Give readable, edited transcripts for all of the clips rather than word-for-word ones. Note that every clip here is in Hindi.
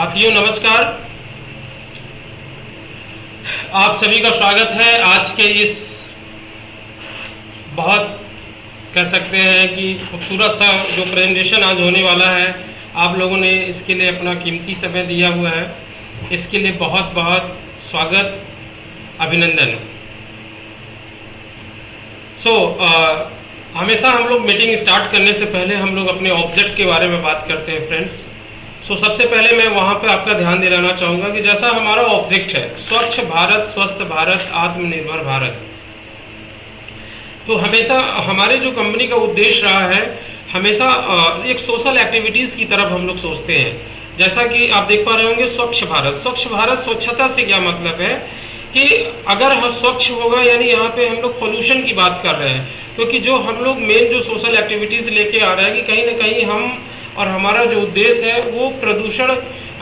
साथियों नमस्कार। आप सभी का स्वागत है आज के इस बहुत कह सकते हैं कि खूबसूरत सा जो प्रेजेंटेशन आज होने वाला है। आप लोगों ने इसके लिए अपना कीमती समय दिया हुआ है, इसके लिए बहुत बहुत स्वागत, अभिनंदन। हमेशा हम लोग मीटिंग स्टार्ट करने से पहले हम लोग अपने ऑब्जेक्ट के बारे में बात करते हैं फ्रेंड्स। सबसे पहले मैं वहाँ पे आपका ध्यान दिलाना चाहूँगा कि जैसा हमारा ऑब्जेक्ट है स्वच्छ भारत, स्वस्थ भारत, आत्मनिर्भर भारत, तो हमेशा हमारे जो कंपनी का उद्देश्य रहा है, हमेशा एक सोशल एक्टिविटीज़ की तरफ हम लोग सोचते हैं। जैसा कि आप देख पा रहे होंगे स्वच्छ भारत। स्वच्छ भारत, स्वच्छता से क्या मतलब है कि अगर हम स्वच्छ होगा यानी यहाँ पे हम लोग पोल्यूशन की बात कर रहे हैं, क्योंकि जो हम लोग मेन जो सोशल एक्टिविटीज़ लेके आ रहे हैं कि कहीं ना कहीं हम और हमारा जो उद्देश्य है वो प्रदूषण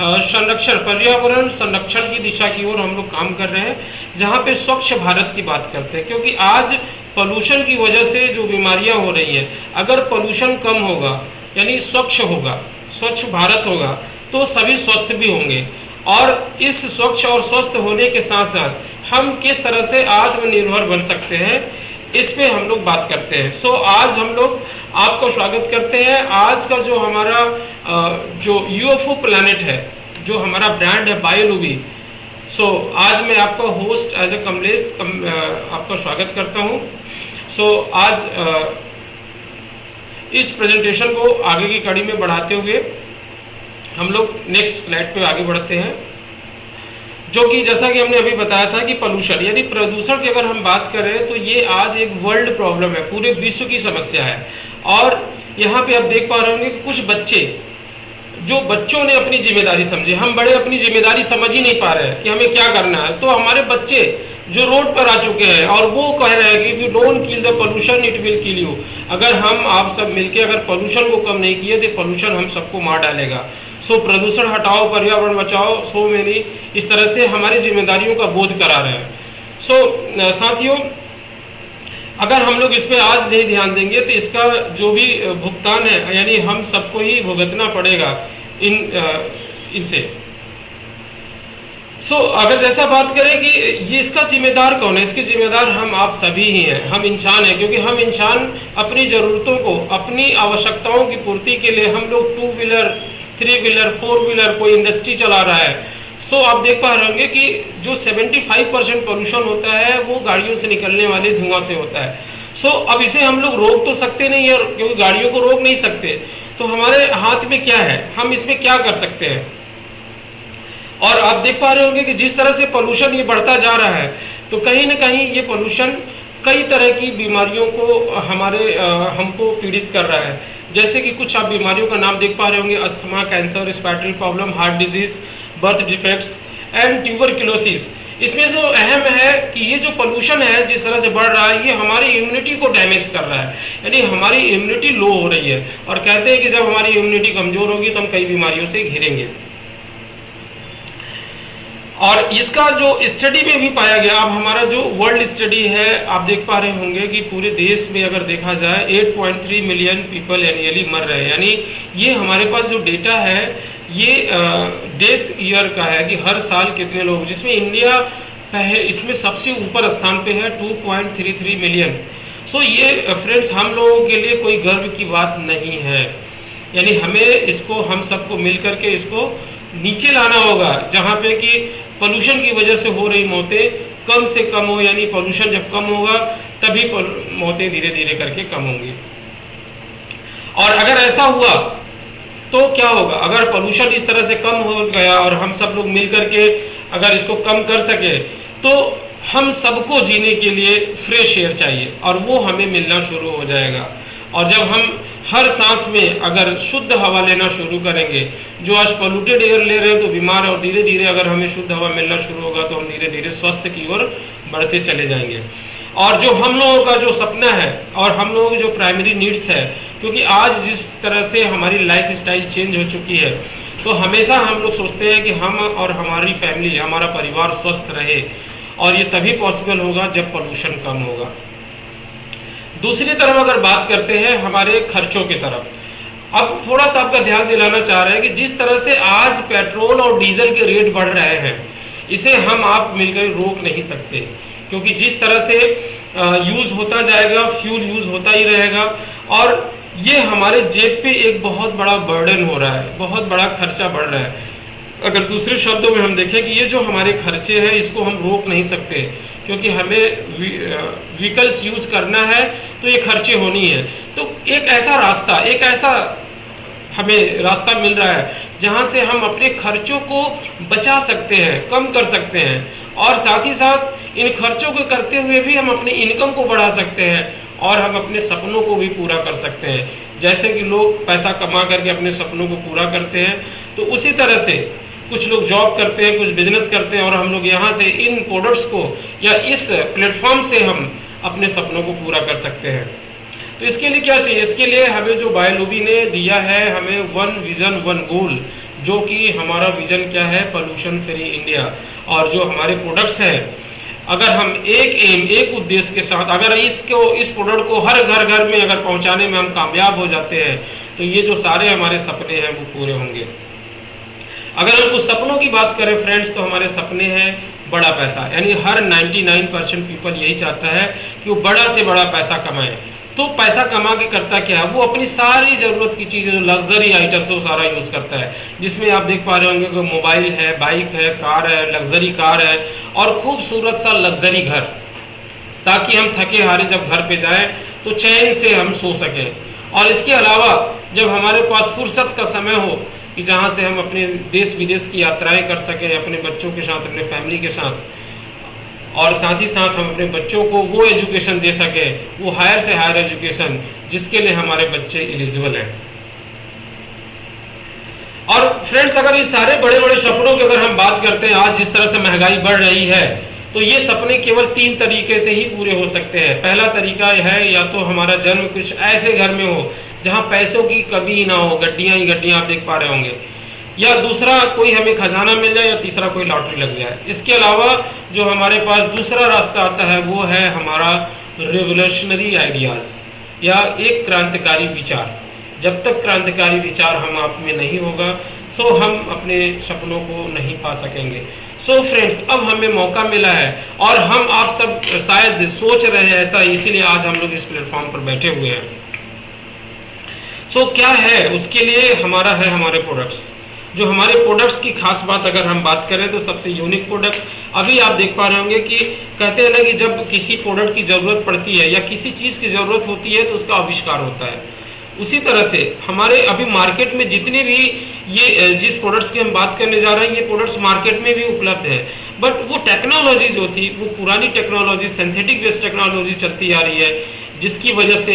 संरक्षण, पर्यावरण संरक्षण की दिशा की ओर हम लोग काम कर रहे हैं, जहाँ पे स्वच्छ भारत की बात करते हैं। क्योंकि आज पोल्यूशन की वजह से जो बीमारियाँ हो रही हैं, अगर पोल्यूशन कम होगा यानी स्वच्छ होगा, स्वच्छ भारत होगा, तो सभी स्वस्थ भी होंगे। और इस स्वच्छ और स्वस्थ होने के साथ साथ हम किस तरह से आत्मनिर्भर बन सकते हैं, इस पे हम लोग बात करते हैं। आज हम लोग आपको स्वागत करते हैं। आज का जो हमारा जो यूएफओ प्लैनेट है, जो हमारा ब्रांड है बायोलूबी, आज मैं आपका होस्ट एज ए कमलेश आपका स्वागत करता हूं। आज इस प्रेजेंटेशन को आगे की कड़ी में बढ़ाते हुए हम लोग नेक्स्ट स्लाइड पे आगे बढ़ते हैं, जो कि जैसा कि हमने अभी बताया था कि पोल्यूशन यानी प्रदूषण की अगर हम बात करें तो ये आज एक वर्ल्ड प्रॉब्लम है, पूरे विश्व की समस्या है। और यहाँ पे आप देख पा रहे होंगे कि कुछ बच्चे, जो बच्चों ने अपनी जिम्मेदारी समझी, हम बड़े अपनी जिम्मेदारी समझ ही नहीं पा रहे हैं कि हमें क्या करना है, तो हमारे बच्चे जो रोड पर आ चुके हैं और वो कह रहे हैं कि if you don't kill the pollution it will kill you. अगर हम आप सब मिलके अगर पोल्यूशन को कम नहीं किए तो पोल्यूशन हम सबको मार डालेगा। प्रदूषण हटाओ, पर्यावरण बचाओ, मेरी इस तरह से हमारी जिम्मेदारियों का बोध करा रहे हैं। साथियों, अगर हम लोग इस पे आज नहीं ध्यान देंगे तो इसका जो भी भुगतान है यानी हम सबको ही भुगतना पड़ेगा इनसे। अगर जैसा बात करें कि ये इसका जिम्मेदार कौन है, इसके जिम्मेदार हम आप सभी ही हैं, हम इंसान हैं। क्योंकि हम इंसान अपनी ज़रूरतों को, अपनी आवश्यकताओं की पूर्ति के लिए हम लोग 2 व्हीलर, 3 व्हीलर, 4 व्हीलर कोई इंडस्ट्री चला रहा है। आप देख पा रहे होंगे कि जो 75% पोल्यूशन होता है वो गाड़ियों से निकलने वाले धुआं से होता है। अब इसे हम लोग रोक तो सकते नहीं है, क्योंकि गाड़ियों को रोक नहीं सकते, तो हमारे हाथ में क्या है, हम इसमें क्या कर सकते हैं। और आप देख पा रहे होंगे कि जिस तरह से पोल्यूशन ये बढ़ता जा रहा है, तो कहीं ना कहीं ये पोल्यूशन कई तरह की बीमारियों को हमको पीड़ित कर रहा है। जैसे कि कुछ आप बीमारियों का नाम देख पा रहे होंगे: asthma, cancer, respiratory problem, heart disease, birth defects and tuberculosis. इसमें जो अहम है कि ये जो पोल्यूशन है जिस तरह से बढ़ रहा है, ये हमारी इम्यूनिटी को डैमेज कर रहा है, यानी हमारी इम्यूनिटी लो हो रही है। और कहते हैं कि जब हमारी इम्यूनिटी कमजोर होगी तो हम कई बीमारियों से घिरेंगे। और इसका जो स्टडी में भी पाया गया, अब हमारा जो वर्ल्ड स्टडी है आप देख पा रहे होंगे कि पूरे देश में अगर देखा जाए 8.3 मिलियन पीपल एनुअली मर रहे हैं। यानी ये हमारे पास जो डेटा है ये डेथ ईयर का है कि हर साल कितने लोग, जिसमें इंडिया इसमें सबसे ऊपर स्थान पे है 2.33 मिलियन। ये फ्रेंड्स हम लोगों के लिए कोई गर्व की बात नहीं है, यानी हमें इसको, हम सबको मिल करके इसको नीचे लाना होगा, जहाँ पे कि पोल्यूशन की वजह से हो रही मौतें कम से कम हो। यानी पोल्यूशन जब कम होगा तभी मौतें धीरे धीरे करके कम होंगी। और अगर ऐसा हुआ तो क्या होगा, अगर पोल्यूशन इस तरह से कम हो गया और हम सब लोग मिल करके अगर इसको कम कर सके, तो हम सबको जीने के लिए फ्रेश एयर चाहिए और वो हमें मिलना शुरू हो जाएगा। और जब हम हर सांस में अगर शुद्ध हवा लेना शुरू करेंगे, जो आज पोल्यूटेड एयर ले रहे हैं तो बीमार है, और धीरे धीरे अगर हमें शुद्ध हवा मिलना शुरू होगा तो हम धीरे धीरे स्वास्थ्य की ओर बढ़ते चले जाएंगे। और जो हम लोगों का जो सपना है और हम लोगों की जो प्राइमरी नीड्स है, क्योंकि आज जिस तरह से हमारी लाइफ स्टाइल चेंज हो चुकी है, तो हमेशा हम लोग सोचते हैं कि हम और हमारी फैमिली, हमारा परिवार स्वस्थ रहे, और ये तभी पॉसिबल होगा जब पोल्यूशन कम होगा। दूसरी तरफ अगर बात करते हैं हमारे खर्चों की तरफ, अब थोड़ा सा आपका ध्यान दिलाना चाह रहे हैं कि जिस तरह से आज पेट्रोल और डीजल के रेट बढ़ रहे हैं, इसे हम आप मिलकर रोक नहीं सकते, क्योंकि जिस तरह से यूज होता जाएगा, फ्यूल यूज होता ही रहेगा, और ये हमारे जेब पे एक बहुत बड़ा बर्डन हो रहा है, बहुत बड़ा खर्चा बढ़ रहा है। अगर दूसरे शब्दों में हम देखें कि ये जो हमारे खर्चे हैं इसको हम रोक नहीं सकते, क्योंकि हमें व्हीकल्स यूज करना है तो ये खर्चे होनी है। तो एक ऐसा रास्ता, एक ऐसा हमें रास्ता मिल रहा है जहां से हम अपने खर्चों को बचा सकते हैं, कम कर सकते हैं, और साथ ही साथ इन खर्चों को करते हुए भी हम अपनी इनकम को बढ़ा सकते हैं और हम अपने सपनों को भी पूरा कर सकते हैं। जैसे कि लोग पैसा कमा करके अपने सपनों को पूरा करते हैं, तो उसी तरह से कुछ लोग जॉब करते हैं, कुछ बिजनेस करते हैं, और हम लोग यहाँ से इन प्रोडक्ट्स को या इस प्लेटफॉर्म से हम अपने सपनों को पूरा कर सकते हैं। तो इसके लिए क्या चाहिए? इसके लिए हमें जो बायोलॉबी ने दिया है, हमें वन विजन वन गोल, जो कि हमारा विजन क्या है, पोल्यूशन फ्री इंडिया। और जो हमारे प्रोडक्ट्स हैं, अगर हम एक एम, एक उद्देश्य के साथ अगर इस प्रोडक्ट को हर घर में अगर पहुंचाने में हम कामयाब हो जाते हैं, तो ये जो सारे हमारे सपने हैं वो पूरे होंगे। अगर हम कुछ सपनों की बात करें फ्रेंड्स, तो हमारे सपने हैं बड़ा पैसा, यानी हर 99% पीपल यही चाहता है कि वो बड़ा से बड़ा पैसा कमाए। तो पैसा कमा के करता क्या है? वो अपनी सारी ज़रूरत की चीज़ें, जो लग्जरी आइटम्स, वो सारा यूज़ करता है, जिसमें आप देख पा रहे होंगे कि मोबाइल है, बाइक है, कार है, लग्जरी कार है, और खूबसूरत सा लग्जरी घर, ताकि हम थके हारे जब घर पे जाएं तो चैन से हम सो सकें। और इसके अलावा जब हमारे पास फुर्सत का समय हो कि जहाँ से हम अपने देश विदेश की यात्राएं कर सकें, अपने बच्चों के साथ, अपने फैमिली के साथ, और साथ ही साथ हम अपने बच्चों को वो एजुकेशन दे सकें, वो हायर से हायर एजुकेशन, जिसके लिए हमारे बच्चे एलिजिबल हैं। और फ्रेंड्स, अगर ये सारे बड़े बड़े सपनों की अगर हम बात करते हैं, आज जिस तरह से महंगाई बढ़ रही है, तो ये सपने केवल 3 तरीके से ही पूरे हो सकते हैं। पहला तरीका है, या तो हमारा जन्म कुछ ऐसे घर में हो जहां पैसों की कमी ना हो, गड्डियां ही गड्डियां आप देख पा रहे होंगे, या दूसरा कोई हमें खजाना मिल जाए, या तीसरा कोई लॉटरी लग जाए। इसके अलावा जो हमारे पास दूसरा रास्ता आता है वो है हमारा रिवोल्यूशनरी आइडियाज़, या एक क्रांतिकारी विचार। जब तक क्रांतिकारी विचार हम आप में नहीं होगा, सो हम अपने सपनों को नहीं पा सकेंगे। सो फ्रेंड्स, अब हमें मौका मिला है, और हम आप सब शायद सोच रहे हैं ऐसा, इसीलिए आज हम लोग इस प्लेटफॉर्म पर बैठे हुए हैं। सो क्या है? उसके लिए हमारा है हमारे प्रोडक्ट्स। जो हमारे प्रोडक्ट्स की खास बात अगर हम बात करें, तो सबसे यूनिक प्रोडक्ट, अभी आप देख पा रहे होंगे कि कहते हैं ना कि जब किसी प्रोडक्ट की ज़रूरत पड़ती है या किसी चीज़ की ज़रूरत होती है तो उसका आविष्कार होता है। उसी तरह से हमारे अभी मार्केट में जितने भी ये जिस प्रोडक्ट्स की हम बात करने जा रहे हैं, ये प्रोडक्ट्स मार्केट में भी उपलब्ध है, बट वो टेक्नोलॉजी जो थी, वो पुरानी टेक्नोलॉजी, सिंथेटिक बेस्ड टेक्नोलॉजी चलती आ रही है, जिसकी वजह से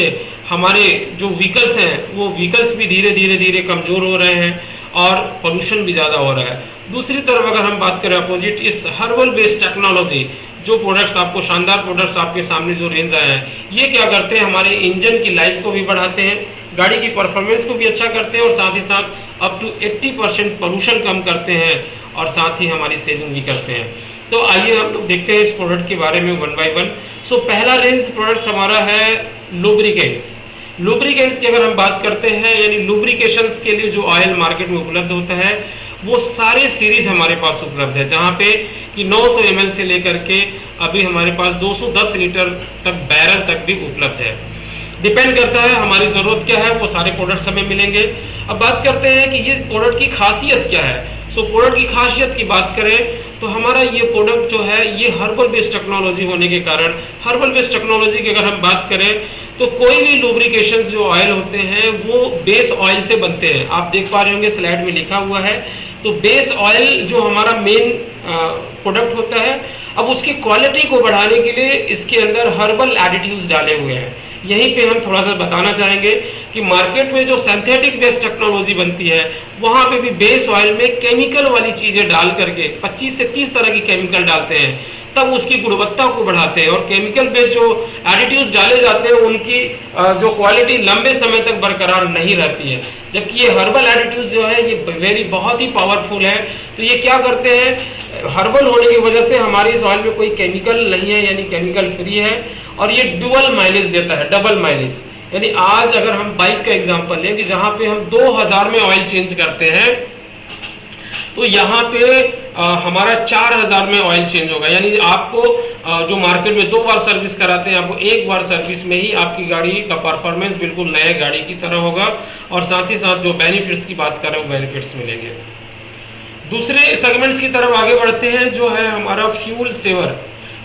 हमारे जो व्हीकल्स हैं, वो व्हीकल्स भी धीरे धीरे कमज़ोर हो रहे हैं, और पोल्यूशन भी ज़्यादा हो रहा है। दूसरी तरफ अगर हम बात करें अपोजिट, इस हर्बल बेस्ड टेक्नोलॉजी, जो प्रोडक्ट्स आपको, शानदार प्रोडक्ट्स आपके सामने जो रेंज आए हैं, ये क्या करते हैं? हमारे इंजन की लाइफ को भी बढ़ाते हैं, गाड़ी की परफॉर्मेंस को भी अच्छा करते हैं, और साथ ही साथ अप टू 80% पोल्यूशन कम करते हैं, और साथ ही हमारी सेविंग भी करते हैं। तो आइए हम लोग देखते हैं इस प्रोडक्ट के बारे में वन बाय वन। सो पहला रेंज प्रोडक्ट्स हमारा है लुब्रिकेंट्स। लुब्रिकेंट्स की अगर हम बात करते हैं, यानी लुब्रिकेशंस के लिए जो ऑयल मार्केट में उपलब्ध होता है, वो सारे सीरीज हमारे पास उपलब्ध है, जहाँ पे कि 900 ml से लेकर के अभी हमारे पास 210 लीटर तक, बैरल तक भी उपलब्ध है। डिपेंड करता है हमारी ज़रूरत क्या है, वो सारे प्रोडक्ट्स हमें मिलेंगे। अब बात करते हैं कि ये प्रोडक्ट की खासियत क्या है। सो प्रोडक्ट की खासियत की बात करें तो हमारा ये प्रोडक्ट जो है, ये हर्बल बेस्ड टेक्नोलॉजी होने के कारण, हर्बल बेस्ड टेक्नोलॉजी की अगर हम बात करें तो कोई भी लुब्रिकेशंस जो ऑयल होते हैं वो बेस ऑयल से बनते हैं। आप देख पा रहे होंगे स्लाइड में लिखा हुआ है। तो बेस ऑयल जो हमारा मेन प्रोडक्ट होता है, अब उसकी क्वालिटी को बढ़ाने के लिए इसके अंदर हर्बल एडिटिव्स डाले हुए हैं। यहीं पे हम थोड़ा सा बताना चाहेंगे कि मार्केट में जो सिंथेटिक बेस्ड टेक्नोलॉजी बनती है, वहाँ पे भी बेस ऑयल में केमिकल वाली चीज़ें डाल करके 25 से 30 तरह की केमिकल डालते हैं, तब उसकी गुणवत्ता को बढ़ाते हैं। और केमिकल बेस्ड जो एडिटिव्स डाले जाते हैं, उनकी जो क्वालिटी लंबे समय तक बरकरार नहीं रहती है, जबकि ये हर्बल एडिटिव्स जो है ये बहुत ही पावरफुल है। तो ये क्या करते हैं, हर्बल होने की वजह से हमारे इस ऑयल में कोई केमिकल नहीं है, यानी केमिकल फ्री है, और ये डुअल माइलेज देता है, डबल माइलेज, यानी आज अगर हम बाइक का एग्जांपल लें कि जहां पे हम 2000 में ऑयल चेंज करते हैं, तो यहाँ पे हमारा 4000 में ऑयल चेंज होगा। यानी आपको जो मार्केट में 2 बार सर्विस कराते हैं, आपको 1 बार सर्विस में ही आपकी गाड़ी का परफॉर्मेंस बिल्कुल नए गाड़ी की तरह होगा, और साथ ही साथ जो बेनिफिट्स की बात कर रहे हैं वो बेनिफिट्स मिलेंगे। दूसरे सेगमेंट्स की तरफ आगे बढ़ते हैं, जो है हमारा फ्यूल सेवर।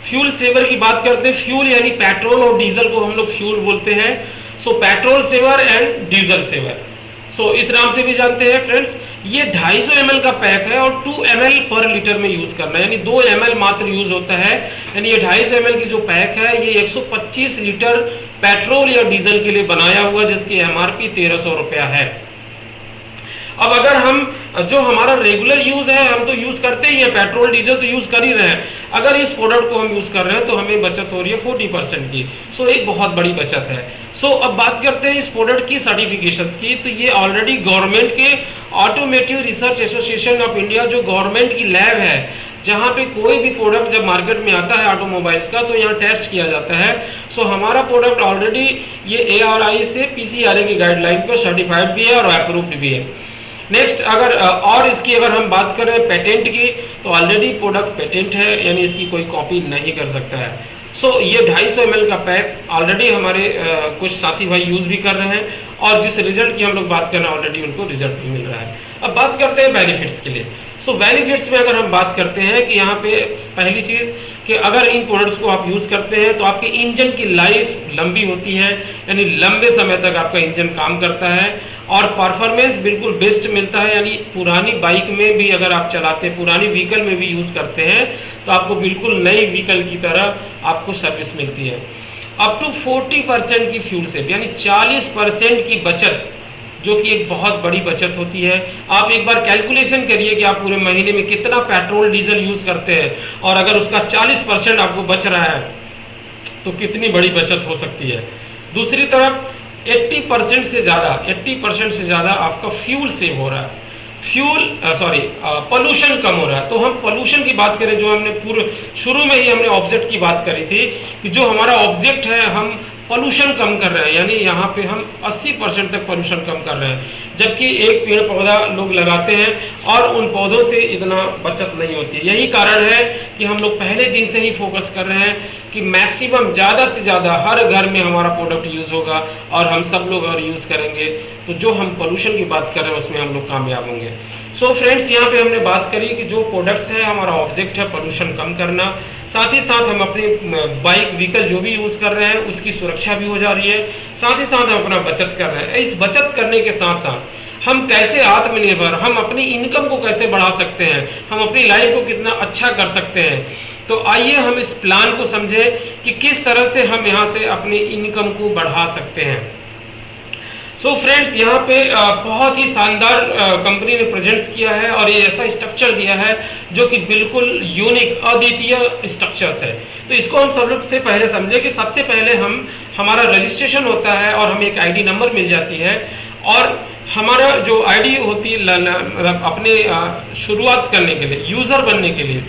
फ्यूल सेवर की बात करते हैं। फ्यूल यानी पेट्रोल और डीजल को हम लोग फ्यूल बोलते हैं। So petrol saver and diesel saver, so इस नाम से भी जानते हैं फ्रेंड्स। ये 250 ml का पैक है और 2 ml पर लीटर में यूज करना है, यानी 2 ml मात्र यूज होता है। यानी ये 250 ml की जो पैक है ये 125 लीटर पेट्रोल या डीजल के लिए बनाया हुआ, जिसकी एमआरपी 1300 रुपया है। अब अगर हम जो हमारा रेगुलर यूज है, हम तो यूज करते ही है, पेट्रोल डीजल तो यूज कर ही रहे हैं, अगर इस प्रोडक्ट को हम यूज कर रहे हैं तो हमें बचत हो रही है 40% की। सो एक बहुत बड़ी बचत है। सो अब बात करते हैं इस प्रोडक्ट की सर्टिफिकेशंस की। तो ये ऑलरेडी गवर्नमेंट के automotive research association of India, जो गवर्नमेंट की लैब है, जहां पे कोई भी प्रोडक्ट जब मार्केट में आता है ऑटोमोबाइल्स का, तो यहाँ टेस्ट किया जाता है। सो हमारा प्रोडक्ट ऑलरेडी ये ARI से PCRA की गाइडलाइन पर सर्टिफाइड भी है और अप्रूव्ड भी है। नेक्स्ट और इसकी अगर हम बात करें पेटेंट की, तो ऑलरेडी प्रोडक्ट पेटेंट है, यानी इसकी कोई कॉपी नहीं कर सकता है। सो ये 250 ml का पैक ऑलरेडी हमारे कुछ साथी भाई यूज भी कर रहे हैं, और जिस रिजल्ट की हम लोग बात कर रहे हैं ऑलरेडी उनको रिजल्ट भी मिल रहा है। अब बात करते हैं बेनिफिट्स के लिए। सो बेनिफिट्स में अगर हम बात करते हैं कि यहाँ पे पहली चीज कि अगर इन प्रोडक्ट्स को आप यूज करते हैं तो आपके इंजन की लाइफ लंबी होती है, यानी लंबे समय तक आपका इंजन काम करता है, और परफॉर्मेंस बिल्कुल बेस्ट मिलता है। यानी पुरानी बाइक में भी अगर आप चलाते हैं, पुरानी व्हीकल में भी यूज करते हैं, तो आपको बिल्कुल नई व्हीकल की तरह आपको सर्विस मिलती है। अप टू 40% की फ्यूल सेव, यानी 40% की बचत, जो कि एक बहुत बड़ी बचत होती है। आप एक बार कैलकुलेशन करिए कि आप पूरे महीने में कितना पेट्रोल डीजल यूज करते हैं, और अगर उसका 40% आपको बच रहा है तो कितनी बड़ी बचत हो सकती है। दूसरी तरफ 80% से ज़्यादा आपका फ्यूल सेव हो रहा है, पोल्यूशन कम हो रहा है। तो हम पोल्यूशन की बात करें, जो हमने पूरे शुरू में ही हमने ऑब्जेक्ट की बात करी थी कि जो हमारा ऑब्जेक्ट है, हम पोल्यूशन कम कर रहे हैं, यानी यहाँ पे हम 80% तक पोल्यूशन कम कर रहे हैं। जबकि एक पेड़ पौधा लोग लगाते हैं और उन पौधों से इतना बचत नहीं होती। यही कारण है कि हम लोग पहले दिन से ही फोकस कर रहे हैं कि मैक्सिमम ज़्यादा से ज़्यादा हर घर में हमारा प्रोडक्ट यूज़ होगा, और हम सब लोग अगर यूज़ करेंगे तो जो हम पोल्यूशन की बात कर रहे हैं उसमें हम लोग कामयाब होंगे। सो फ्रेंड्स, यहाँ पे हमने बात करी कि जो प्रोडक्ट्स है, हमारा ऑब्जेक्ट है पोल्यूशन कम करना, साथ ही साथ हम अपनी बाइक व्हीकल जो भी यूज़ कर रहे हैं उसकी सुरक्षा भी हो जा रही है, साथ ही साथ हम अपना बचत कर रहे हैं। इस बचत करने के साथ साथ हम कैसे आत्मनिर्भर, हम अपनी इनकम को कैसे बढ़ा सकते हैं, हम अपनी लाइफ को कितना अच्छा कर सकते हैं। तो आइए हम इस प्लान को समझें कि किस तरह से हम यहाँ से अपनी इनकम को बढ़ा सकते हैं। सो फ्रेंड्स, यहाँ पे बहुत ही शानदार कंपनी ने प्रेजेंट्स किया है, और ये ऐसा स्ट्रक्चर दिया है जो कि बिल्कुल यूनिक अद्वितीय स्ट्रक्चर्स है। तो इसको हम सब लोग से पहले समझे कि सबसे पहले हमारा रजिस्ट्रेशन होता है और हमें एक आईडी नंबर मिल जाती है, और हमारा जो आईडी होती है अपने शुरुआत करने के लिए, यूज़र बनने के लिए,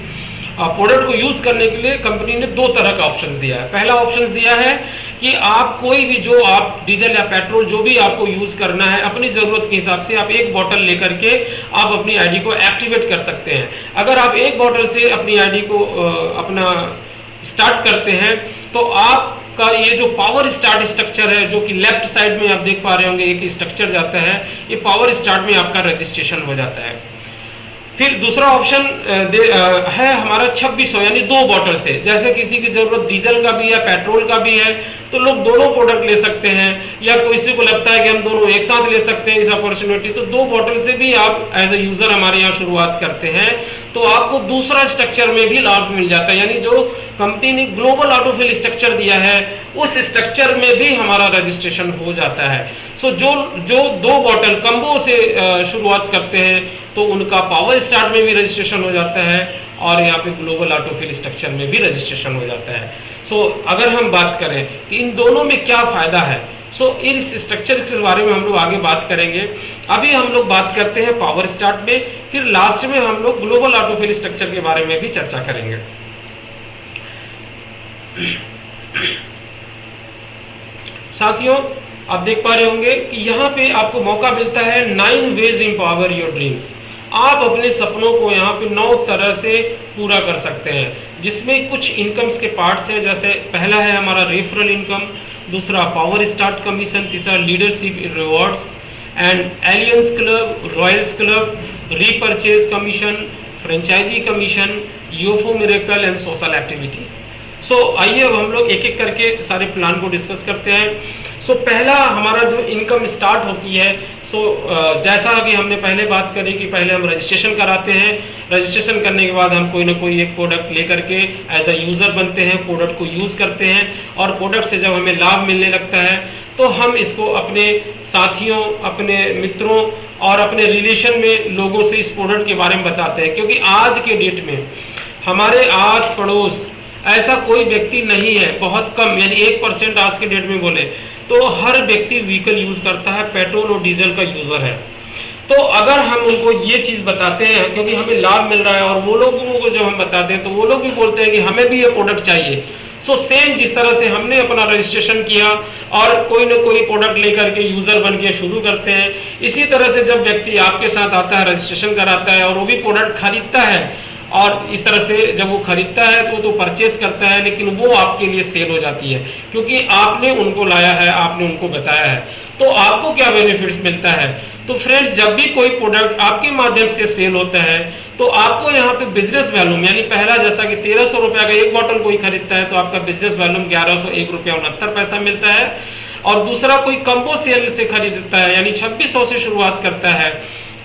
प्रोडक्ट को यूज करने के लिए कंपनी ने 2 तरह का ऑप्शंस दिया है। पहला ऑप्शंस दिया है कि आप कोई भी जो आप डीजल या पेट्रोल जो भी आपको यूज करना है, अपनी जरूरत के हिसाब से आप एक बॉटल लेकर के आप अपनी आईडी को एक्टिवेट कर सकते हैं। अगर आप एक बॉटल से अपनी आईडी को अपना स्टार्ट करते हैं, तो आपका ये जो पावर स्टार्ट स्ट्रक्चर है, जो कि लेफ्ट साइड में आप देख पा रहे होंगे एक स्ट्रक्चर जाता है, ये पावर स्टार्ट में आपका रजिस्ट्रेशन हो जाता है। फिर दूसरा ऑप्शन है हमारा 2600, यानी 2 बॉटल से। जैसे किसी की जरूरत डीजल का भी है, पेट्रोल का भी है, तो लोग दोनों प्रोडक्ट ले सकते हैं, या किसी को लगता है कि हम दोनों एक साथ ले सकते हैं इस अपॉर्चुनिटी, तो 2 बॉटल से भी आप एज ए यूजर हमारे यहाँ शुरुआत करते हैं, तो आपको दूसरा स्ट्रक्चर में भी लाभ मिल जाता है। यानी जो कंपनी ने ग्लोबल ऑटोफिल स्ट्रक्चर दिया है, उस स्ट्रक्चर में भी हमारा रजिस्ट्रेशन हो जाता है। सो जो 2 बॉटल कम्बो से शुरुआत करते हैं, तो उनका पावर स्टार्ट में भी रजिस्ट्रेशन हो जाता है, और यहाँ पे ग्लोबल ऑटोफिल स्ट्रक्चर में भी रजिस्ट्रेशन हो जाता है। सो अगर हम बात करें कि इन दोनों में क्या फायदा है, सो इस स्ट्रक्चर के बारे में हम लोग आगे बात करेंगे। अभी हम लोग बात करते हैं पावर स्टार्ट में, फिर लास्ट में हम लोग ग्लोबल ऑटोफिल स्ट्रक्चर के बारे में भी चर्चा करेंगे। साथियों, आप देख पा रहे होंगे कि यहाँ पे आपको मौका मिलता है 9 वेज एम्पावर योर ड्रीम्स। आप अपने सपनों को यहाँ पे 9 तरह से पूरा कर सकते हैं, जिसमें कुछ इनकम्स के पार्ट्स हैं। जैसे पहला है हमारा रेफरल इनकम, दूसरा पावर स्टार्ट कमीशन, तीसरा leadership rewards and aliens club, royals club, repurchase commission, franchise commission, UFO miracle and social activities. So आइए अब हम लोग एक एक करके सारे प्लान को डिस्कस करते हैं। सो पहला हमारा जो इनकम स्टार्ट होती है, जैसा कि हमने पहले बात करी कि पहले हम रजिस्ट्रेशन कराते हैं। रजिस्ट्रेशन करने के बाद हम कोई ना कोई एक प्रोडक्ट ले करके एज अ यूज़र बनते हैं, प्रोडक्ट को यूज़ करते हैं, और प्रोडक्ट से जब हमें लाभ मिलने लगता है तो हम इसको अपने साथियों, अपने मित्रों और अपने रिलेशन में लोगों से इस प्रोडक्ट के बारे में बताते हैं। क्योंकि आज के डेट में हमारे आस पड़ोस ऐसा कोई व्यक्ति नहीं है, बहुत कम, यानी 1% आज के डेट में बोले तो हर व्यक्ति व्हीकल यूज़ करता है, पेट्रोल और डीजल का यूज़र है। तो अगर हम उनको ये चीज़ बताते हैं क्योंकि हमें लाभ मिल रहा है, और वो लोगों को जब हम बताते हैं तो वो लोग भी बोलते हैं कि हमें भी ये प्रोडक्ट चाहिए। सो सेम जिस तरह से हमने अपना रजिस्ट्रेशन किया और कोई ना कोई प्रोडक्ट लेकर के यूज़र बन के शुरू करते हैं, इसी तरह से जब व्यक्ति आपके साथ आता है, रजिस्ट्रेशन कराता है और वो भी प्रोडक्ट खरीदता है, और इस तरह से जब वो खरीदता है तो परचेज करता है, लेकिन वो आपके लिए सेल हो जाती है क्योंकि आपने उनको लाया है, आपने उनको बताया है। तो आपको क्या बेनिफिट्स मिलता है? तो फ्रेंड्स, जब भी कोई प्रोडक्ट आपके माध्यम से सेल होता है तो आपको यहाँ पे बिजनेस वैल्यूम, यानी पहला जैसा कि 1300 रुपया का एक बॉटल कोई खरीदता है तो आपका बिजनेस वैल्यूम 1101 रुपया 69 पैसा मिलता है। और दूसरा कोई कम्बो सेल से खरीदता है, यानी 2600 से शुरुआत करता है,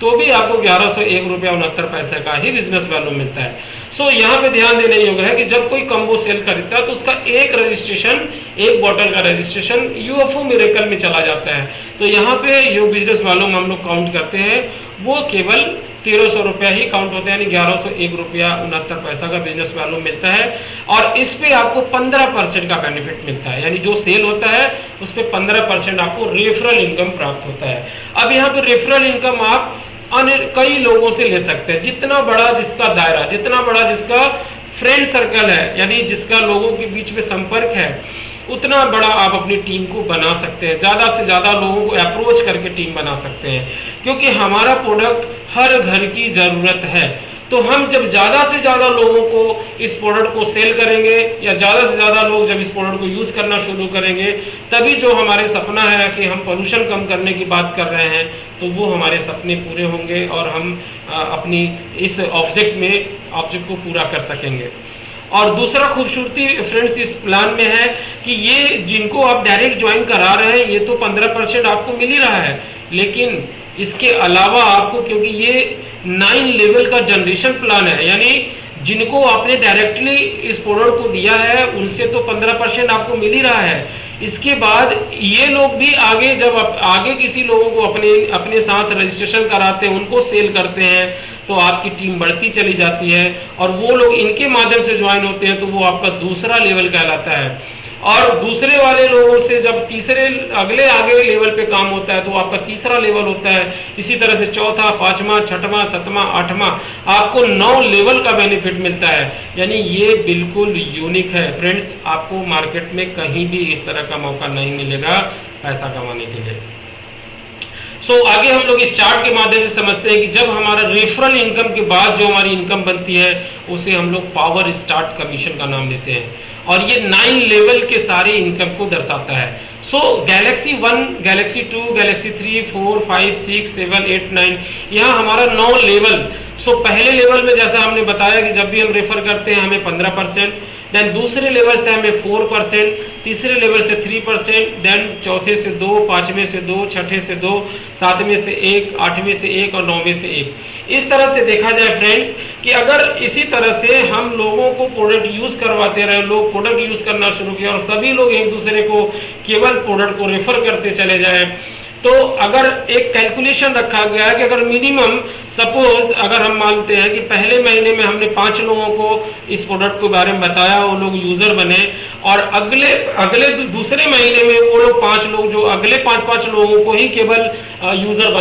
तो भी आपको 1101 रुपया 69 पैसे का ही बिजनेस वैल्यू मिलता है। सो यहाँ पे ध्यान देने योग्य है कि जब कोई कम्बो सेल खरीदता है तो उसका एक रजिस्ट्रेशन, एक बॉटल का रजिस्ट्रेशन यूएफओ मिरेकल में चला जाता है। तो यहाँ पे जो बिजनेस वैल्यू हम लोग काउंट करते हैं वो केवल 1300 रुपया ही काउंट होता है, यानी 1101 रुपया 69 पैसा का बिजनेस वैल्यू मिलता है। और इस पे आपको 15% का बेनिफिट मिलता है, यानी जो सेल होता है उस पर 15% आपको रेफरल इनकम प्राप्त होता है। अब यहाँ पे रेफरल इनकम आप कई लोगों से ले सकते हैं। जितना बड़ा जिसका दायरा, जितना बड़ा जिसका फ्रेंड सर्कल है, यानी जिसका लोगों के बीच में संपर्क है, उतना बड़ा आप अपनी टीम को बना सकते हैं। ज़्यादा से ज़्यादा लोगों को अप्रोच करके टीम बना सकते हैं, क्योंकि हमारा प्रोडक्ट हर घर की ज़रूरत है। तो हम जब ज़्यादा से ज़्यादा लोगों को इस प्रोडक्ट को सेल करेंगे, या ज़्यादा से ज़्यादा लोग जब इस प्रोडक्ट को यूज़ करना शुरू करेंगे, तभी जो हमारे सपना है कि हम पोल्यूशन कम करने की बात कर रहे हैं, तो वो हमारे सपने पूरे होंगे और हम अपनी इस ऑब्जेक्ट को पूरा कर सकेंगे। और दूसरा खूबसूरती फ्रेंड्स इस प्लान में है कि ये जिनको आप डायरेक्ट ज्वाइन करा रहे हैं, ये तो 15% आपको मिल ही रहा है, लेकिन इसके अलावा आपको, क्योंकि ये 9 लेवल का जनरेशन प्लान है, यानी जिनको आपने डायरेक्टली इस प्रोडक्ट को दिया है उनसे तो 15% आपको मिल ही रहा है। इसके बाद ये लोग भी आगे, जब आगे किसी लोगों को अपने साथ रजिस्ट्रेशन कराते हैं, उनको सेल करते हैं, तो आपकी टीम बढ़ती चली जाती है, और वो लोग इनके माध्यम से ज्वाइन होते हैं, तो वो आपका दूसरा लेवल कहलाता है। और दूसरे वाले लोगों से जब अगले आगे लेवल पे काम होता है तो आपका तीसरा लेवल होता है। इसी तरह से चौथा, पांचवा, छठवां, सातवां, आठवां, आपको 9 लेवल का बेनिफिट मिलता है। यानी ये बिल्कुल यूनिक है फ्रेंड्स, आपको मार्केट में कहीं भी इस तरह का मौका नहीं मिलेगा पैसा कमाने के लिए। आगे हम लोग इस चार्ट के माध्यम से समझते हैं कि जब हमारा रेफरल इनकम के बाद जो हमारी इनकम बनती है उसे हम लोग पावर स्टार्ट कमीशन का नाम देते हैं, और ये 9 लेवल के सारे इनकम को दर्शाता है। गैलेक्सी 1, गैलेक्सी 2, गैलेक्सी 3, 4, 5, 6, 7, 8, 9, यहाँ हमारा 9 लेवल। पहले लेवल में जैसा हमने बताया कि जब भी हम रेफर करते हैं हमें 15%, देन दूसरे लेवल से हमें 4%, तीसरे लेवल से 3%, देन चौथे से 2, पांचवें से 2, छठे से 2, सातवें से 1, आठवें से 1 और 9वें से 1। इस तरह से देखा जाए फ्रेंड्स कि अगर इसी तरह से हम लोगों को प्रोडक्ट यूज़ करवाते रहे, लोग प्रोडक्ट यूज़ करना शुरू किया और सभी लोग एक दूसरे को केवल प्रोडक्ट को रेफर करते चले जाए, तो अगर एक कैलकुलेशन रखा गया है कि अगर मिनिमम सपोज अगर हम मानते हैं कि पहले महीने में हमने 5 लोगों को इस प्रोडक्ट के बारे में बताया, वो लोग यूज़र बने, और अगले दूसरे महीने में वो लोग 5 लोग जो अगले 5 लोगों को ही केवल यूज़र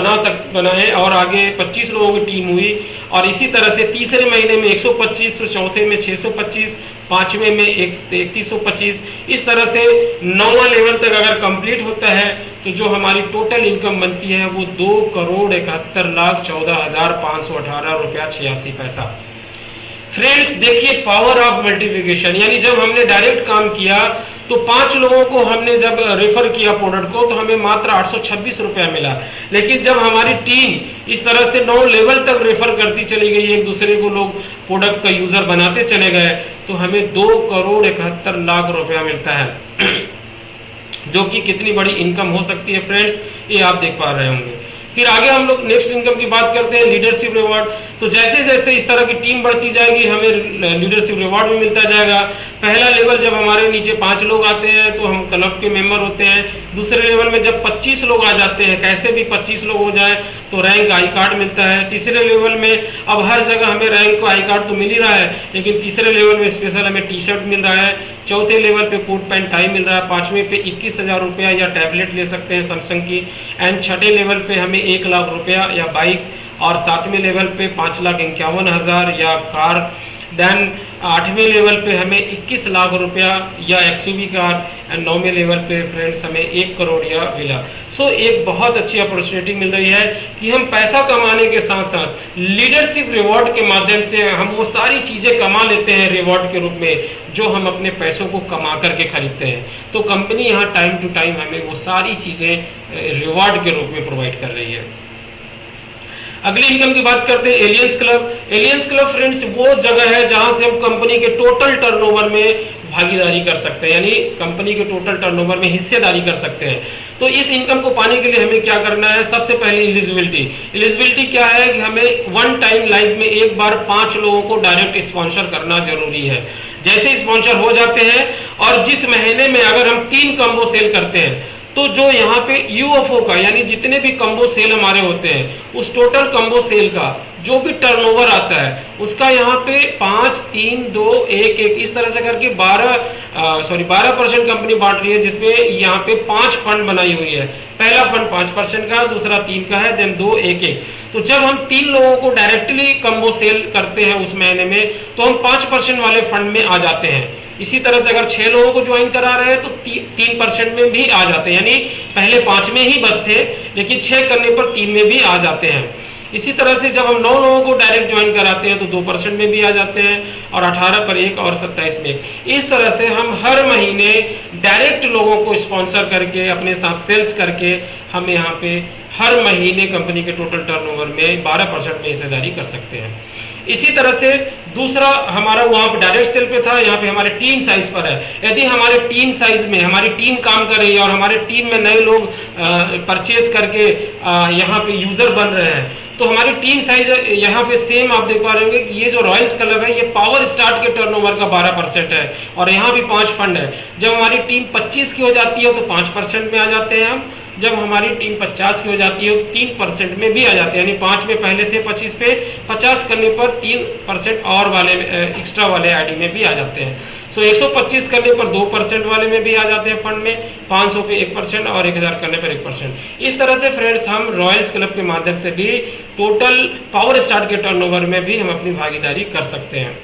बनाए, और आगे 25 लोगों की टीम हुई, और इसी तरह से तीसरे महीने में 125, तो चौथे में 625, पांचवें में 3125। इस तरह से 9वां लेवल तक अगर कंप्लीट होता है तो जो हमारी टोटल इनकम बनती है वो 2,71,14,518 रुपया 86 पैसा। फ्रेंड्स देखिए पावर ऑफ मल्टीप्लिकेशन, यानी जब हमने डायरेक्ट काम किया तो 5 लोगों को हमने जब रेफर किया प्रोडक्ट को तो हमें मात्र 826 रुपया मिला। लेकिन जब हमारी टीम इस तरह से 9 लेवल तक रेफर करती चली गई, एक दूसरे को लोग प्रोडक्ट का यूजर बनाते चले गए, तो हमें 2,71,00,000 रुपया मिलता है जो कि कितनी बड़ी इनकम हो सकती है फ्रेंड्स, ये आप देख पा रहे होंगे। फिर आगे हम लोग नेक्स्ट इनकम की बात करते हैं, लीडरशिप रिवॉर्ड। तो जैसे जैसे इस तरह की टीम बढ़ती जाएगी हमें लीडरशिप रिवॉर्ड भी मिलता जाएगा। पहला लेवल जब हमारे नीचे 5 लोग आते हैं तो हम क्लब के मेंबर होते हैं। दूसरे लेवल में जब 25 लोग आ जाते हैं, कैसे भी 25 लोग हो जाए तो रैंक आई कार्ड मिलता है। तीसरे लेवल में अब हर जगह हमें रैंक को आई कार्ड तो मिल ही रहा है, लेकिन तीसरे लेवल में स्पेशल हमें टी शर्ट मिल रहा है। चौथे लेवल पे कोट पैंट टाई मिल रहा है। 5वें पे 21,000 रुपया या टैबलेट ले सकते हैं सैमसंग की। एंड 6ठे लेवल पे हमें 1 लाख रुपया या बाइक, और 7वें लेवल पे 5,51,000 या कार। देन 8वें लेवल पे हमें 21 लाख रुपया या एक्सयूवी कार। एंड 9वें लेवल पे फ्रेंड्स हमें 1 करोड़ या विला। सो एक बहुत अच्छी अपॉर्चुनिटी मिल रही है कि हम पैसा कमाने के साथ साथ लीडरशिप रिवॉर्ड के माध्यम से हम वो सारी चीज़ें कमा लेते हैं रिवॉर्ड के रूप में जो हम अपने पैसों को कमा करके खरीदते हैं। तो कंपनी यहाँ टाइम टू टाइम हमें वो सारी चीज़ें रिवॉर्ड के रूप में प्रोवाइड कर रही है। अगली इनकम की बात करते हैं aliens club. Aliens club friends वो जगह है जहां से हम कंपनी के टोटल टर्नओवर में भागीदारी कर सकते हैं, यानी कंपनी के टोटल टर्नओवर में हिस्सेदारी कर सकते हैं। तो इस इनकम को पाने के लिए हमें क्या करना है? सबसे पहले एलिजिबिलिटी। एलिजिबिलिटी क्या है कि हमें वन टाइम लाइफ में एक बार 5 लोगों को डायरेक्ट स्पॉन्सर करना जरूरी है। जैसे स्पॉन्सर हो जाते हैं और जिस महीने में अगर हम 3 कम्बो सेल करते हैं तो जो यहाँ पे यूएफओ का यानी जितने भी कम्बो सेल हमारे होते हैं उस टोटल कम्बो सेल का जो भी टर्नओवर आता है उसका यहाँ पे 5, 3, 2, 1, 1 इस तरह से करके 12% कंपनी बांट रही है, जिसमें यहाँ पे 5 फंड बनाई हुई है। पहला फंड 5% का, दूसरा 3 का है, देन 2, 1, 1। तो जब हम 3 लोगों को डायरेक्टली कम्बो सेल करते हैं उस महीने में तो हम 5% वाले फंड में आ जाते हैं। इसी तरह से अगर 6 लोगों को ज्वाइन करा रहे हैं तो 3% में भी आ जाते हैं, यानी पहले 5 में ही बस थे लेकिन 6 करने पर 3 में भी आ जाते हैं। इसी तरह से जब हम 9 लोगों को डायरेक्ट ज्वाइन कराते हैं तो 2% में भी आ जाते हैं, और 18 पर 1 और 27 में 1। इस तरह से हम हर महीने डायरेक्ट लोगों को स्पॉन्सर करके अपने साथ सेल्स करके हम यहाँ पे हर महीने कंपनी के टोटल टर्नओवर में 12% में हिस्सेदारी कर सकते हैं। इसी तरह से दूसरा हमारा वहाँ पे डायरेक्ट सेल पे था, यहाँ पे हमारे टीम साइज पर है। यदि हमारे टीम साइज में हमारी टीम काम कर रही है और हमारे टीम में नए लोग परचेज करके यहाँ पे यूजर बन रहे हैं तो हमारी टीम साइज यहाँ पे सेम आप देख पा रहे होंगे कि ये जो रॉयल्स क्लब है ये पावर स्टार्ट के टर्नओवर का 12% है और यहाँ भी 5 फंड है। जब हमारी टीम 25 की हो जाती है तो 5% में आ जाते हैं हम। जब हमारी टीम 50 की हो जाती है तो 3% में भी आ जाते हैं, यानी 5 में पहले थे 25 पे, 50 करने पर 3% और वाले एक्स्ट्रा वाले आईडी में भी आ जाते हैं। सो 125 करने पर 2% वाले में भी आ जाते हैं फंड में, 500 पे 1% और 1000 करने पर 1%। इस तरह से फ्रेंड्स हम रॉयल्स क्लब के माध्यम से भी टोटल पावर स्टार्ट के टर्नओवर में भी हम अपनी भागीदारी कर सकते हैं।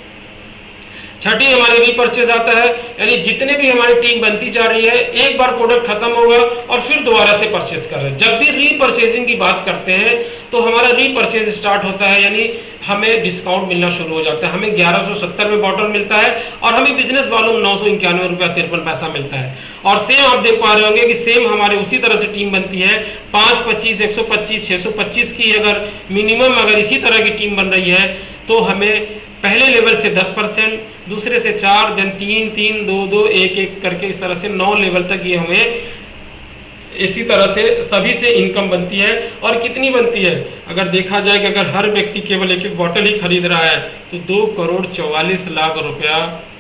छठी हमारे रीपरचेज आता है, यानी जितने भी हमारी टीम बनती जा रही है एक बार प्रोडक्ट खत्म होगा और फिर दोबारा से परचेज कर रहे हैं। जब भी रीपरचेजिंग की बात करते हैं तो हमारा रीपरचेज स्टार्ट होता है, यानी हमें डिस्काउंट मिलना शुरू हो जाता है। हमें 1170 में बॉटल मिलता है और हमें बिजनेस वॉल्यूम 991 रुपया 53 पैसा मिलता है। और सेम आप देख पा रहे होंगे कि सेम हमारे उसी तरह से टीम बनती है। 5, 25, 125, 625 की अगर मिनिमम अगर इसी तरह की टीम बन रही है तो हमें पहले लेवल से 10%, दूसरे से 4, देन 3, 3, 2, 2, 1, 1 करके इस तरह से 9 लेवल तक ये हमें इसी तरह से सभी से इनकम बनती है। और कितनी बनती है अगर देखा जाए कि अगर हर व्यक्ति केवल 1-1 बॉटल ही खरीद रहा है तो 2,44,00,000 रुपया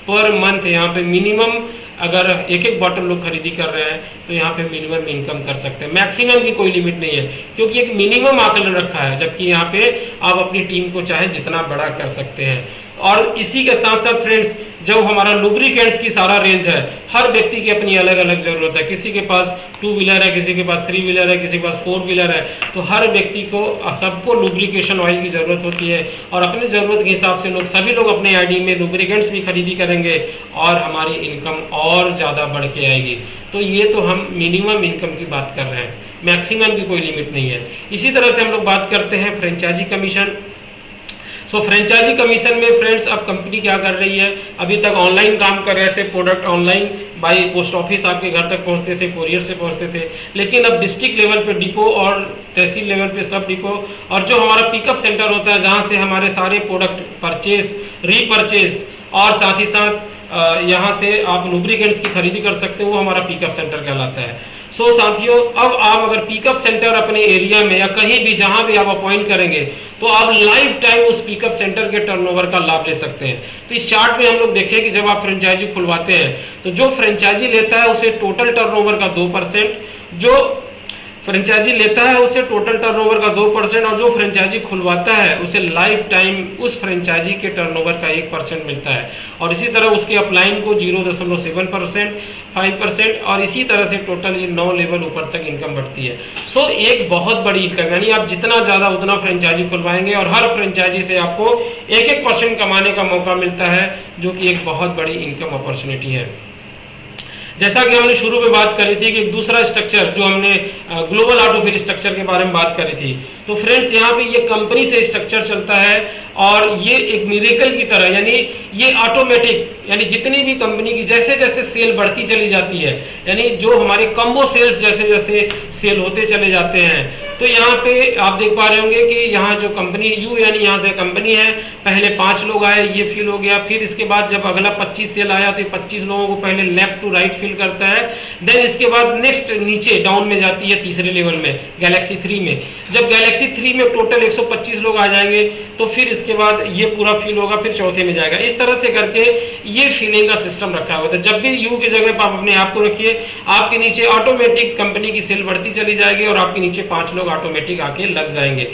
पर मंथ यहाँ पे मिनिमम अगर 1-1 बॉटल लोग खरीदी कर रहे हैं तो यहाँ पे मिनिमम इनकम कर सकते हैं। मैक्सिमम की कोई लिमिट नहीं है क्योंकि एक मिनिमम आकलन रखा है, जबकि यहाँ पे आप अपनी टीम को चाहे जितना बड़ा कर सकते हैं। और इसी के साथ साथ फ्रेंड्स, जो हमारा लुब्रिकेंट्स की सारा रेंज है, हर व्यक्ति की अपनी अलग अलग जरूरत है। किसी के पास 2 व्हीलर है, किसी के पास 3 व्हीलर है, किसी के पास 4 व्हीलर है, तो हर व्यक्ति को सबको लुब्रिकेशन ऑयल की जरूरत होती है। और अपनी जरूरत के हिसाब से सभी लोग अपने आईडी में लुब्रिकेंट्स भी खरीदी करेंगे और हमारी इनकम और ज़्यादा बढ़ के आएगी। तो ये तो हम मिनिमम इनकम की बात कर रहे हैं, मैक्सिमम की कोई लिमिट नहीं है। इसी तरह से हम लोग बात करते हैं फ्रेंचाइजी कमीशन। फ्रेंचाइजी कमीशन में फ्रेंड्स अब कंपनी क्या कर रही है, अभी तक ऑनलाइन काम कर रहे थे, product online buy post office आपके घर तक पहुंचते थे, कोरियर से पहुंचते थे, लेकिन अब डिस्ट्रिक्ट लेवल पे डिपो और तहसील लेवल पे सब डिपो और जो हमारा पिकअप सेंटर होता है जहां से हमारे सारे प्रोडक्ट परचेज, रीपरचेज और साथ ही साथ यहाँ से आप लुब्रिकेंट्स की खरीदी कर सकते हो, वो हमारा पिकअप सेंटर कहलाता है। साथियों, अब आप अगर पिकअप सेंटर अपने एरिया में या कहीं भी जहां भी आप अपॉइंट करेंगे तो आप लाइफ टाइम उस पिकअप सेंटर के टर्नओवर का लाभ ले सकते हैं। तो इस चार्ट में हम लोग देखें कि जब आप फ्रेंचाइजी खुलवाते हैं तो जो फ्रेंचाइजी लेता है उसे टोटल टर्नओवर का 2%, जो फ्रेंचाइजी लेता है उसे टोटल टर्नओवर का 2% और जो फ्रेंचाइजी खुलवाता है उसे लाइफ टाइम उस फ्रेंचाइजी के टर्नओवर का 1% मिलता है। और इसी तरह उसके अपलाइन को 0.7%, 5% और इसी तरह से टोटल ये 9 लेवल ऊपर तक इनकम बढ़ती है। एक बहुत बड़ी इनकम, यानी आप जितना ज़्यादा उतना फ्रेंचाइजी खुलवाएंगे और हर फ्रेंचाइजी से आपको 1% कमाने का मौका मिलता है, जो कि एक बहुत बड़ी इनकम अपॉर्चुनिटी है। जैसा कि हमने शुरू में बात करी थी कि एक दूसरा स्ट्रक्चर जो हमने ग्लोबल ऑटोफिल स्ट्रक्चर के बारे में बात करी थी, तो फ्रेंड्स यहाँ पे ये कंपनी से स्ट्रक्चर चलता है और ये एक मिरेकल की तरह, यानी ये ऑटोमेटिक, यानी जितनी भी कंपनी की जैसे जैसे सेल बढ़ती चली जाती है, यानी जो हमारे कम्बो सेल्स जैसे जैसे सेल होते चले जाते हैं, तो यहाँ पे आप देख पा रहे होंगे कि यहाँ जो कंपनी यू, यानी यहाँ से कंपनी है, पहले 5 लोग आए, ये फिल हो गया, फिर इसके बाद जब अगला 25 सेल आया तो 25 लोगों को पहले लेफ्ट टू राइट फिल करता है, देन इसके बाद नेक्स्ट नीचे डाउन में जाती है तीसरे लेवल में गैलेक्सी 3 में। जब गैलेक्सी 3 में टोटल 125 लोग आ जाएंगे तो फिर इसके बाद ये पूरा फिल होगा, फिर चौथे में जाएगा। इस तरह से करके ये फिलिंग का सिस्टम रखा हुआ है। जब भी यू की जगह पर आप अपने आप को रखिए, आपके नीचे ऑटोमेटिक कंपनी की सेल बढ़ती चली जाएगी और आपके नीचे 5 लोग ऑटोमेटिक आके लग जाएंगे।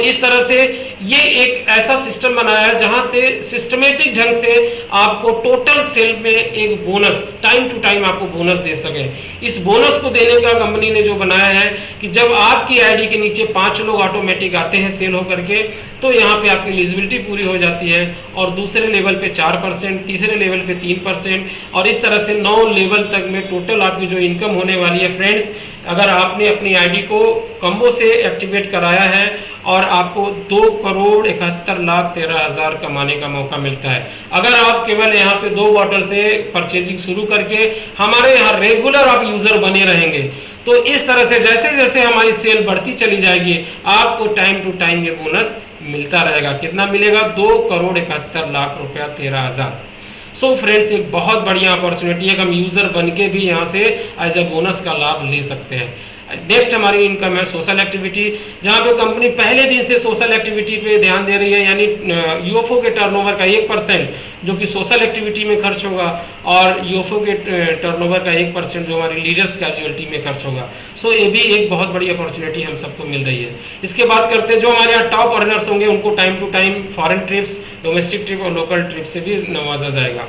इस तरह से ये एक ऐसा सिस्टम बनाया है जहां से सिस्टमेटिक ढंग से आपको टोटल सेल में एक बोनस, टाइम टू टाइम आपको बोनस दे सके। इस बोनस को देने का कंपनी ने जो बनाया है कि जब आपकी आईडी के नीचे 5 लोग ऑटोमेटिक आते हैं सेल होकर के, तो यहाँ पे आपकी एलिजिबिलिटी पूरी हो जाती है और दूसरे लेवल पे 4%, तीसरे लेवल पे 3% और इस तरह से 9 लेवल तक में टोटल आपकी जो इनकम होने वाली है फ्रेंड्स, अगर आपने अपनी आईडी को कम्बो से एक्टिवेट कराया है और आपको 2,71,13,000 कमाने का मौका मिलता है। अगर आप केवल यहाँ पे 2 बॉटल से परचेजिंग शुरू करके हमारे यहाँ रेगुलर आप यूजर बने रहेंगे, तो इस तरह से जैसे जैसे हमारी सेल बढ़ती चली जाएगी आपको टाइम टू टाइम ये बोनस मिलता रहेगा। कितना मिलेगा? 2,71,00,000 रुपया 13,000। फ्रेंड्स, एक बहुत बढ़िया अपॉर्चुनिटी है कि हम यूजर बन के भी यहाँ से एज ए बोनस का लाभ ले सकते हैं। नेक्स्ट हमारी इनकम है सोशल एक्टिविटी, जहाँ पे कंपनी पहले दिन से सोशल एक्टिविटी पे ध्यान दे रही है, यानी यूएफओ के टर्नओवर का 1% जो कि सोशल एक्टिविटी में खर्च होगा और यूएफओ के टर्नओवर का 1% जो हमारी लीडर्स कैजुअलिटी में खर्च होगा। ये भी एक बहुत बड़ी अपॉर्चुनिटी हम सबको मिल रही है। इसके बाद करते हैं जो हमारे यहाँ टॉप अर्नर्स होंगे उनको time to time foreign trips, domestic trip और लोकल ट्रिप से भी नवाजा जाएगा।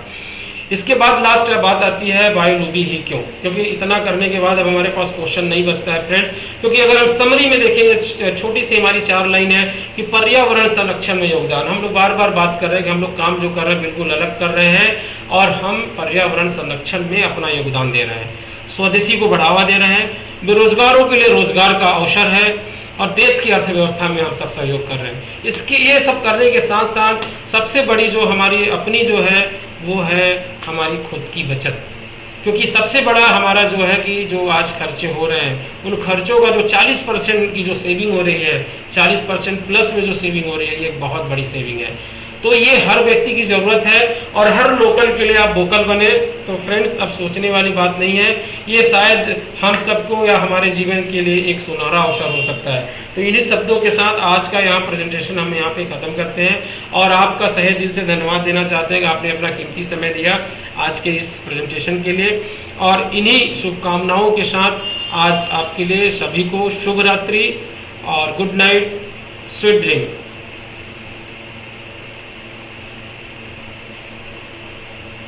इसके बाद लास्ट बात आती है वाई लूबी ही क्यों, क्योंकि इतना करने के बाद अब हमारे पास क्वेश्चन नहीं बचता है फ्रेंड्स, क्योंकि अगर हम समरी में देखें, छोटी सी हमारी 4 लाइन है कि पर्यावरण संरक्षण में योगदान। हम लोग बार बार बात कर रहे हैं कि हम लोग काम जो कर रहे हैं बिल्कुल अलग कर रहे हैं और हम पर्यावरण संरक्षण में अपना योगदान दे रहे हैं, स्वदेशी को बढ़ावा दे रहे हैं, बेरोजगारों के लिए रोजगार का अवसर है और देश की अर्थव्यवस्था में हम सब सहयोग कर रहे हैं। इसके ये सब करने के साथ साथ सबसे बड़ी जो हमारी अपनी जो है वो है हमारी खुद की बचत, क्योंकि सबसे बड़ा हमारा जो है कि जो आज खर्चे हो रहे हैं उन खर्चों का जो 40% की जो सेविंग हो रही है, 40% प्लस में जो सेविंग हो रही है, ये एक बहुत बड़ी सेविंग है। तो ये हर व्यक्ति की जरूरत है और हर लोकल के लिए आप वोकल बने। तो फ्रेंड्स, अब सोचने वाली बात नहीं है, ये शायद हम सबको या हमारे जीवन के लिए एक सुनहरा अवसर हो सकता है। तो इन्हीं शब्दों के साथ आज का यहाँ प्रेजेंटेशन हम यहाँ पे ख़त्म करते हैं और आपका सहे दिल से धन्यवाद देना चाहते हैं कि आपने अपना कीमती समय दिया आज के इस प्रेजेंटेशन के लिए। और इन्हीं शुभकामनाओं के साथ आज आपके लिए सभी को शुभ रात्रि और गुड नाइट, स्वीट ड्रीम।